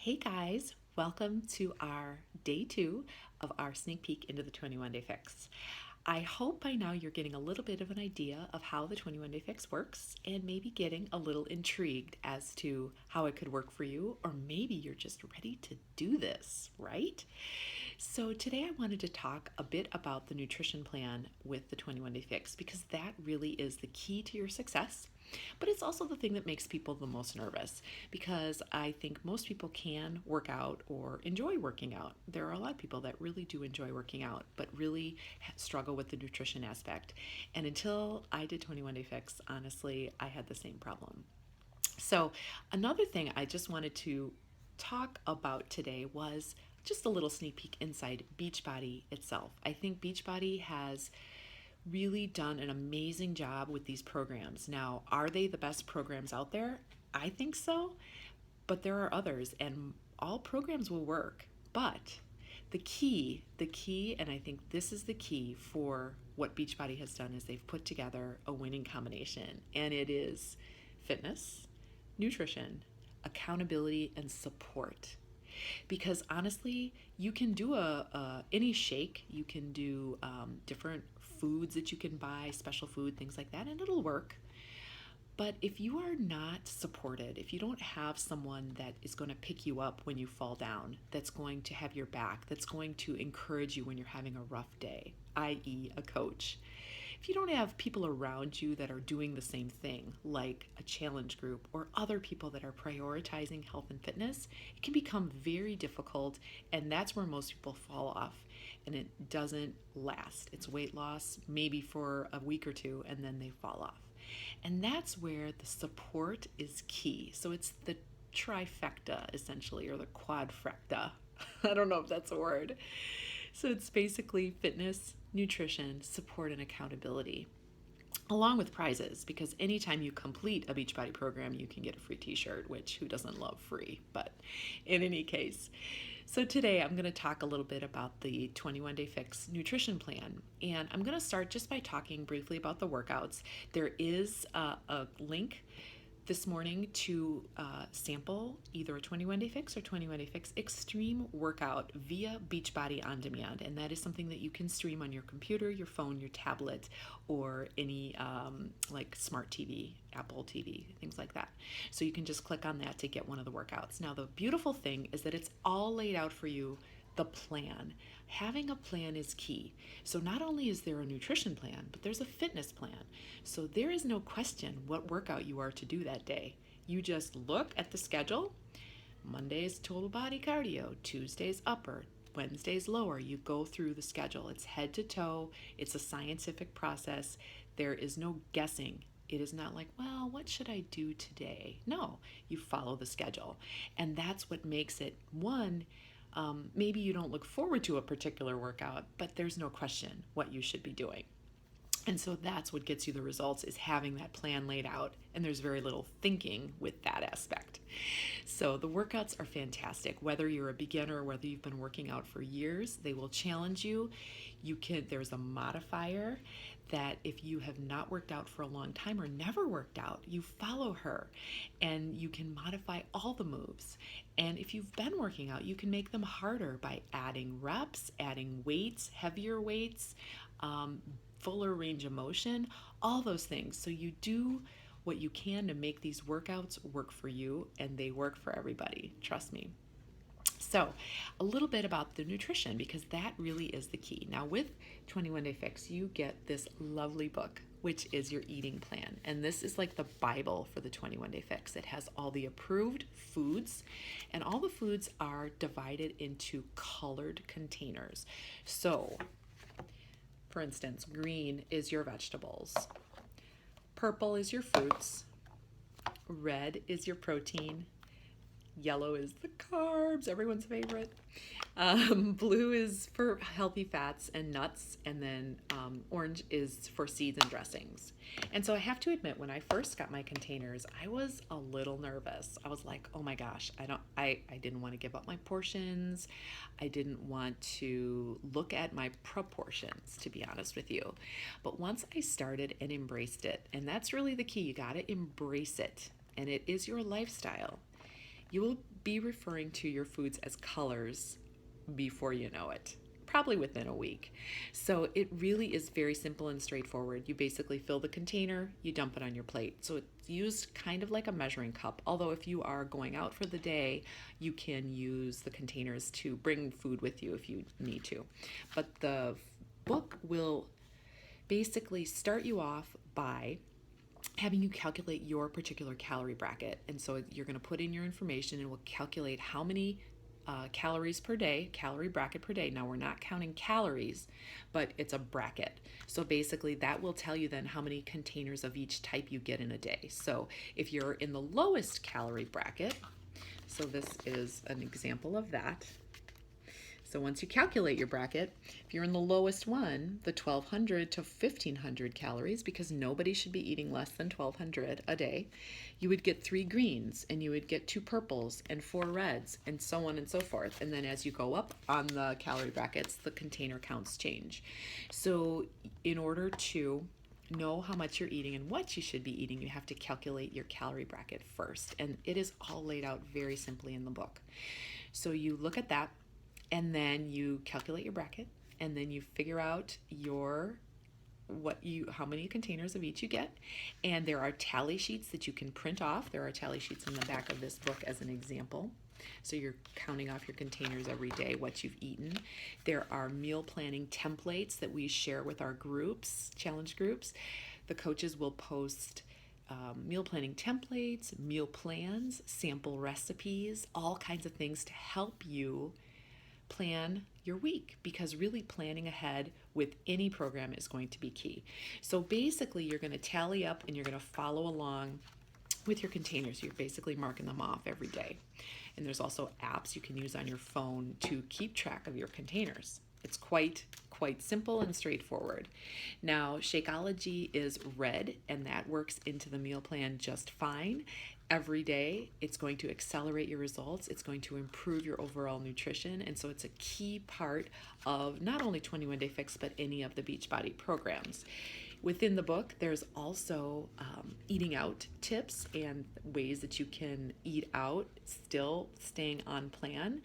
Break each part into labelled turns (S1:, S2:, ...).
S1: Hey guys, welcome to our day 2 of our sneak peek into the 21 Day Fix. I hope by now you're getting a little bit of an idea of how the 21 Day Fix works and maybe getting a little intrigued as to how it could work for you, or maybe you're just ready to do this, right? So, today I wanted to talk a bit about the nutrition plan with the 21 Day Fix because that really is the key to your success. But it's also the thing that makes people the most nervous because I think most people can work out or enjoy working out. There are a lot of people that really do enjoy working out, but really struggle with the nutrition aspect. And until I did 21 Day Fix, honestly, I had the same problem. So, another thing I just wanted to talk about today was just a little sneak peek inside Beachbody itself. I think Beachbody has really done an amazing job with these programs. Now, are they the best programs out there? I think so, but there are others, and all programs will work. But the key, and I think this is the key for what Beachbody has done, is they've put together a winning combination, and it is fitness, nutrition, accountability, and support. Because honestly, you can do any shake, you can do different foods that you can buy, special food, things like that, and it'll work. But if you are not supported, if you don't have someone that is going to pick you up when you fall down, that's going to have your back, that's going to encourage you when you're having a rough day, i.e., a coach, if you don't have people around you that are doing the same thing, like a challenge group or other people that are prioritizing health and fitness, it can become very difficult, and that's where most people fall off. And it doesn't last. It's weight loss, maybe for a week or two, and then they fall off. And that's where the support is key. So it's the trifecta, essentially, or the quadfecta. I don't know if that's a word. So it's basically fitness, nutrition, support, and accountability, along with prizes, because anytime you complete a Beachbody program, you can get a free t-shirt, which who doesn't love free? But in any case, so today I'm going to talk a little bit about the 21 Day Fix nutrition plan. And I'm going to start just by talking briefly about the workouts. There is a link this morning to sample either a 21 Day Fix or 21 Day Fix Extreme workout via Beachbody On Demand. And that is something that you can stream on your computer, your phone, your tablet, or any like smart TV, Apple TV, things like that. So you can just click on that to get one of the workouts. Now, the beautiful thing is that it's all laid out for you, the plan. Having a plan is key. So not only is there a nutrition plan, but there's a fitness plan. So there is no question what workout you are to do that day. You just look at the schedule. Monday's total body cardio, Tuesday's upper, Wednesday's lower. You go through the schedule. It's head to toe. It's a scientific process. There is no guessing. It is not like, well, what should I do today? No, you follow the schedule. And that's what makes it, one, maybe you don't look forward to a particular workout, but there's no question what you should be doing. And so that's what gets you the results, is having that plan laid out, and there's very little thinking with that aspect. So the workouts are fantastic. Whether you're a beginner or whether you've been working out for years, they will challenge you. There's a modifier that if you have not worked out for a long time or never worked out, you follow her and you can modify all the moves. And if you've been working out, you can make them harder by adding reps, adding weights, heavier weights, fuller range of motion, all those things. So you do what you can to make these workouts work for you, and they work for everybody, trust me. So a little bit about the nutrition, because that really is the key. Now with 21 Day Fix, you get this lovely book, which is your eating plan. And this is like the Bible for the 21 Day Fix. It has all the approved foods, and all the foods are divided into colored containers. So for instance, green is your vegetables, purple is your fruits, red is your protein, yellow is the carbs, everyone's favorite. Blue is for healthy fats and nuts, and then orange is for seeds and dressings. And so I have to admit, when I first got my containers, I was a little nervous. I was like, oh my gosh, I didn't want to give up my portions. I didn't want to look at my proportions, to be honest with you. But once I started and embraced it, and that's really the key, you got to embrace it, and it is your lifestyle. You will be referring to your foods as colors before you know it, probably within a week. So it really is very simple and straightforward. You basically fill the container, you dump it on your plate. So it's used kind of like a measuring cup, although if you are going out for the day, you can use the containers to bring food with you if you need to. But the book will basically start you off by having you calculate your particular calorie bracket. And so you're going to put in your information and it will calculate how many calories per day, calorie bracket per day. Now we're not counting calories, but it's a bracket. So basically that will tell you then how many containers of each type you get in a day. So if you're in the lowest calorie bracket, so this is an example of that. So once you calculate your bracket, if you're in the lowest one, the 1200 to 1500 calories, because nobody should be eating less than 1200 a day, you would get 3 greens and you would get 2 purples and 4 reds and so on and so forth. And then as you go up on the calorie brackets, the container counts change. So in order to know how much you're eating and what you should be eating, you have to calculate your calorie bracket first. And it is all laid out very simply in the book. So you look at that, and then you calculate your bracket, and then you figure out how many containers of each you get. And there are tally sheets that you can print off. There are tally sheets in the back of this book as an example. So you're counting off your containers every day, what you've eaten. There are meal planning templates that we share with our groups, challenge groups. The coaches will post meal planning templates, meal plans, sample recipes, all kinds of things to help you plan your week, because really planning ahead with any program is going to be key. So basically you're going to tally up and you're going to follow along with your containers. You're basically marking them off every day. And there's also apps you can use on your phone to keep track of your containers. It's quite simple and straightforward. Now, Shakeology is read, and that works into the meal plan just fine. Every day, it's going to accelerate your results. It's going to improve your overall nutrition. And so it's a key part of not only 21 Day Fix, but any of the Beachbody programs. Within the book, there's also eating out tips and ways that you can eat out, still staying on plan,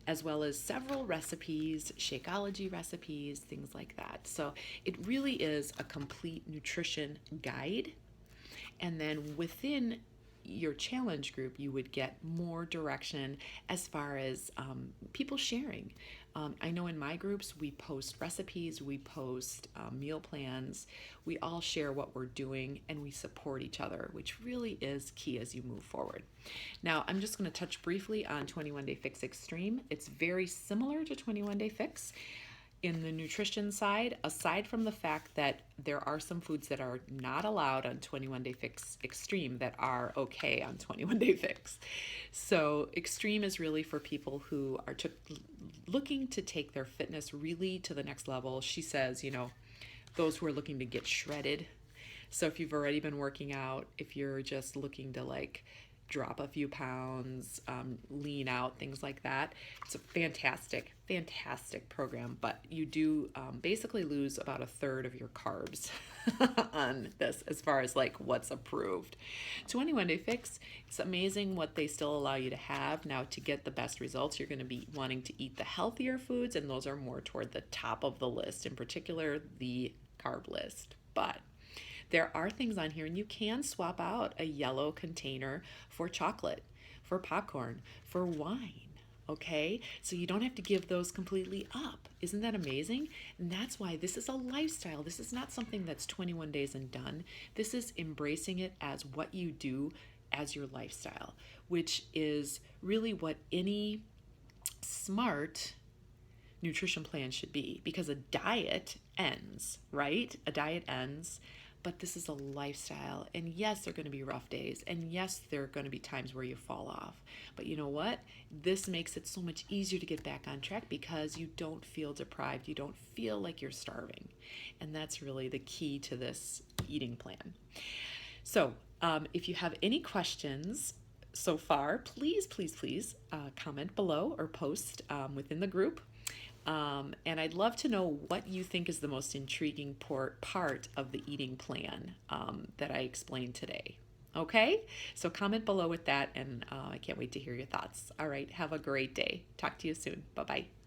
S1: as well as several recipes, Shakeology recipes, things like that. So it really is a complete nutrition guide. And then within your challenge group, you would get more direction as far as people sharing. I know in my groups, we post recipes, we post meal plans, we all share what we're doing, and we support each other, which really is key as you move forward. Now, I'm just going to touch briefly on 21 Day Fix Extreme. It's very similar to 21 Day Fix in the nutrition side, aside from the fact that there are some foods that are not allowed on 21 Day Fix Extreme that are okay on 21 Day Fix. So Extreme is really for people who are looking to take their fitness really to the next level. She says, those who are looking to get shredded. So if you've already been working out, if you're just looking to drop a few pounds, lean out, things like that. It's a fantastic program, but you do basically lose about a third of your carbs on this as far as what's approved. 21 Day Fix, it's amazing what they still allow you to have. Now, to get the best results, you're going to be wanting to eat the healthier foods, and those are more toward the top of the list, in particular the carb list. But there are things on here, and you can swap out a yellow container for chocolate, for popcorn, for wine, okay? So you don't have to give those completely up. Isn't that amazing? And that's why this is a lifestyle. This is not something that's 21 days and done. This is embracing it as what you do as your lifestyle, which is really what any smart nutrition plan should be, because a diet ends, right? A diet ends. But this is a lifestyle, and yes, there are going to be rough days, and yes, there are going to be times where you fall off. But you know what? This makes it so much easier to get back on track because you don't feel deprived. You don't feel like you're starving. And that's really the key to this eating plan. So if you have any questions so far, please comment below or post within the group. And I'd love to know what you think is the most intriguing part of the eating plan that I explained today. Okay? So comment below with that, and I can't wait to hear your thoughts. All right, have a great day. Talk to you soon. Bye bye.